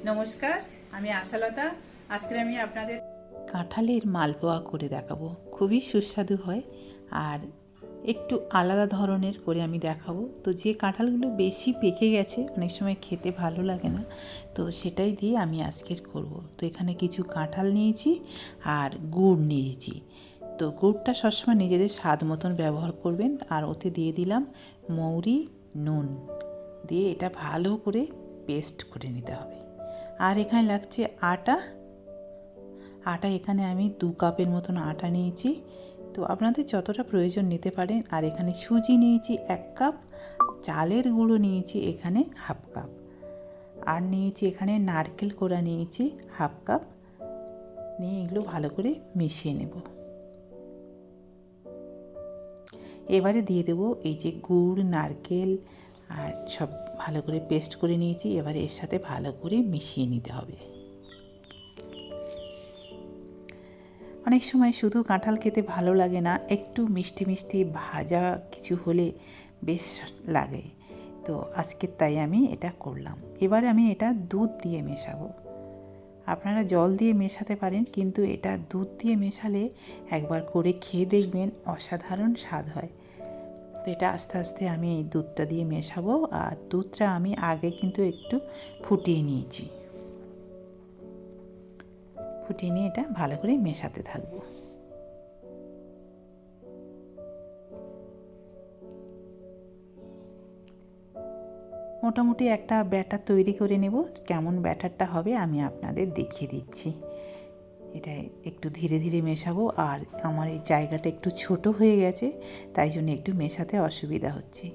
নমস্কার, আমি আশালতা। আজকে আমি আপনাদের কাঁঠালের মালপোয়া করে দেখাবো। খুবই সুস্বাদু হয় আর একটু আলাদা ধরনের করে আমি দেখাবো। তো যে কাঁঠালগুলো বেশি পেকে গেছে, অনেক সময় খেতে ভালো লাগে না, তো সেটাই দিয়ে আমি আজকের করব। তো এখানে কিছু কাঁঠাল নিয়েছি আর গুড় নিয়েছি। তো গুড়টা সবসময় নিজেদের স্বাদ মতন ব্যবহার করবেন। আর ওতে দিয়ে দিলাম মৌরি, নুন দিয়ে এটা ভালো করে পেস্ট করে নিতে হবে। আর এখানে লাগছে আটা। এখানে আমি 2 কাপের মতন আটা নিয়েছি। তো আপনাদের যতটা প্রয়োজন নিতে পারেন। আর এখানে সুজি নিয়েছি 1 কাপ, চালের গুঁড়ো নিয়েছি এখানে 1/2 কাপ, আর নিয়েছি এখানে নারকেল কোড়া নিয়েছি 1/2 কাপ। নিয়ে এগুলো ভালো করে মিশিয়ে নেব। এবারে দিয়ে দেবো এই যে গুড়, নারকেল আর সব ভালো করে পেস্ট করে নিয়েছি। এবারে এর সাথে ভালো করে মিশিয়ে নিতে হবে। অনেক সময় শুধু কাঁঠাল খেতে ভালো লাগে না, একটু মিষ্টি মিষ্টি ভাজা কিছু হলে বেশ লাগে। তো আজকে তাই আমি এটা করলাম। এবারে আমি এটা দুধ দিয়ে মেশাবো। আপনারা জল দিয়ে মেশাতে পারেন, কিন্তু এটা দুধ দিয়ে মেশালে একবার করে খেয়ে দেখবেন, অসাধারণ স্বাদ হয়। তো এটা আস্তে আস্তে আমি এই দুধটা দিয়ে মেশাবো। আর দুধটা আমি আগে কিন্তু একটু ফুটিয়ে নিয়েছি। ফুটিয়ে নিয়ে এটা ভালো করে মেশাতে থাকবো। মোটামুটি একটা ব্যাটার তৈরি করে নেব। কেমন ব্যাটারটা হবে আমি আপনাদের দেখিয়ে দিচ্ছি। এটা একটু ধীরে ধীরে মেশাবো। আর আমার এই জায়গাটা একটু ছোট হয়ে গেছে, তাই জন্য একটু মেশাতে অসুবিধা হচ্ছে।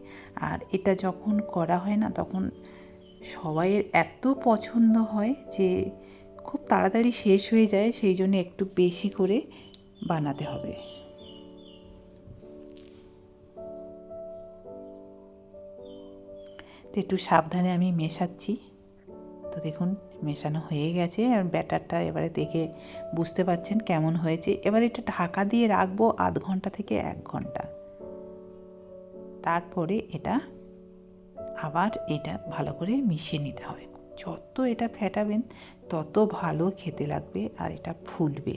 আর এটা যখন করা হয় না, তখন সবাইয়ের এত পছন্দ হয় যে খুব তাড়াতাড়ি শেষ হয়ে যায়, সেই জন্য একটু বেশি করে বানাতে হবে। তো একটু সাবধানে আমি মেশাচ্ছি। তো দেখুন মেশানো হয়ে গেছে। আর ব্যাটারটা এবারে দেখে বুঝতে পারছেন কেমন হয়েছে। এবার এটা ঢাকা দিয়ে রাখবো 0.5 ঘন্টা থেকে 1 ঘন্টা। তারপরে এটা আবার এটা ভালো করে মিশিয়ে নিতে হবে। যত এটা ফেটাবেন তত ভালো খেতে লাগবে আর এটা ফুলবে।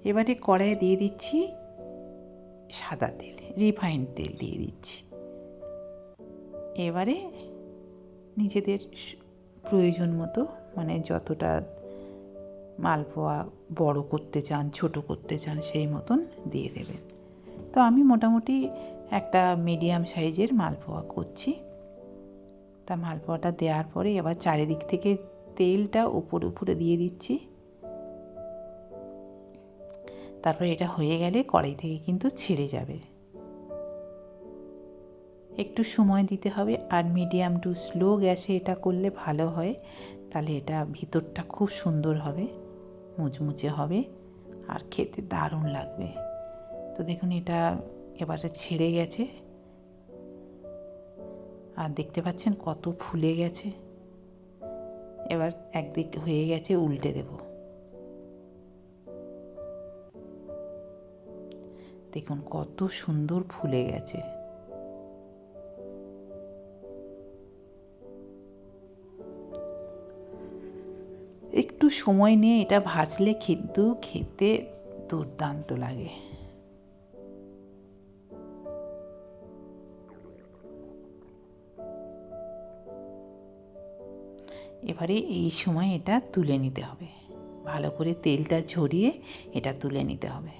এবারে কড়াইয়ে দিয়ে দিচ্ছি সাদা তেল, রিফাইন্ড তেল দিয়ে দিচ্ছি। এবারে নিজেদের প্রয়োজন মতো, মানে যতটা মালপোয়া বড় করতে চান, ছোট করতে চান, সেই মতন দিয়ে দেবেন। তো আমি মোটামুটি একটা মিডিয়াম সাইজের মালপোয়া করছি। তা মালপোয়াটা দেওয়ার পরে এবার চারিদিক থেকে তেলটা উপরে উপরে দিয়ে দিচ্ছি। তারপরে এটা হয়ে গেলে কড়াই থেকে কিন্তু ছেড়ে যাবে। একটু সময় দিতে হবে। আর মিডিয়াম টু স্লো গ্যাসে এটা করলে ভালো হয়। তাহলে এটা ভিতরটা খুব সুন্দর হবে, মুচমুচে হবে আর খেতে দারুণ লাগবে। তো দেখুন এটা এবারে ছেড়ে গেছে। আর দেখতে পাচ্ছেন কত ফুলে গেছে। এবার একদিক হয়ে গেছে, উল্টে দেব। দেখুন কত সুন্দর ফুলে গেছে। একটু সময় নিয়ে এটা ভাজলে কিন্তু খেতে দুর্দান্ত লাগে। এবারে এই সময় এটা তুলে নিতে হবে। ভালো করে তেলটা ঝরিয়ে এটা তুলে নিতে হবে।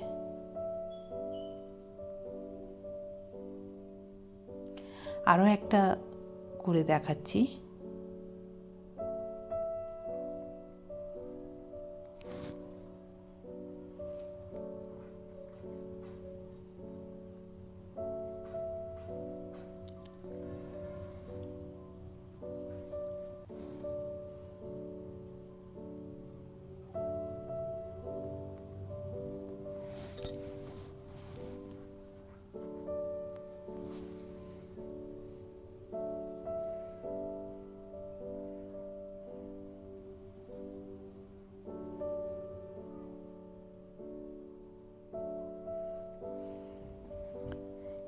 আরও একটা করে দেখাচ্ছি।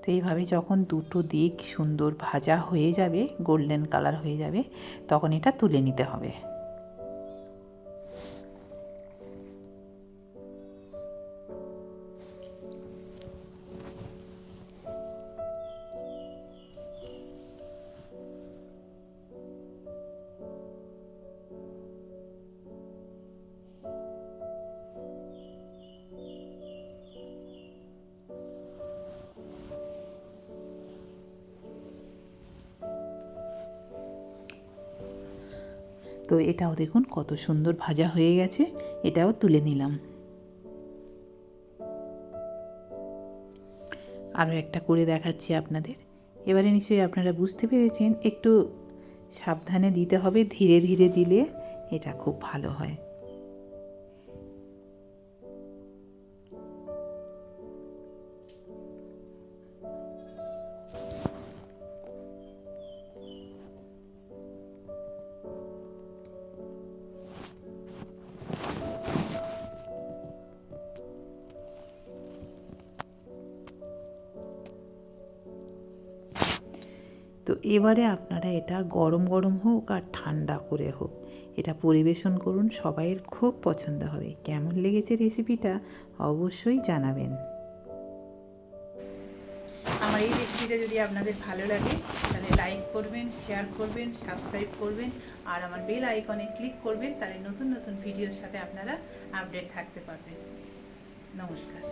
তো এইভাবে যখন দুটো দিক সুন্দর ভাজা হয়ে যাবে, গোল্ডেন কালার হয়ে যাবে, তখন এটা তুলে নিতে হবে। তো এটাও দেখুন কত সুন্দর ভাজা হয়ে গেছে, এটাও তুলে নিলাম। আরও একটা করে দেখাচ্ছি আপনাদের। এবারে নিশ্চয়ই আপনারা বুঝতে পেরেছেন, একটু সাবধানে দিতে হবে, ধীরে ধীরে দিলে এটা খুব ভালো হয়। তো এবারে আপনারা এটা গরম গরম হোক আর ঠান্ডা করে হোক, এটা পরিবেশন করুন, সবাইয়ের খুব পছন্দ হবে। কেমন লেগেছে রেসিপিটা অবশ্যই জানাবেন। আমার এই রেসিপিটা যদি আপনাদের ভালো লাগে তাহলে লাইক করবেন, শেয়ার করবেন, সাবস্ক্রাইব করবেন আর আমার বেল আইকনে ক্লিক করবেন, তাহলে নতুন নতুন ভিডিওর সাথে আপনারা আপডেট থাকতে পারবেন। নমস্কার।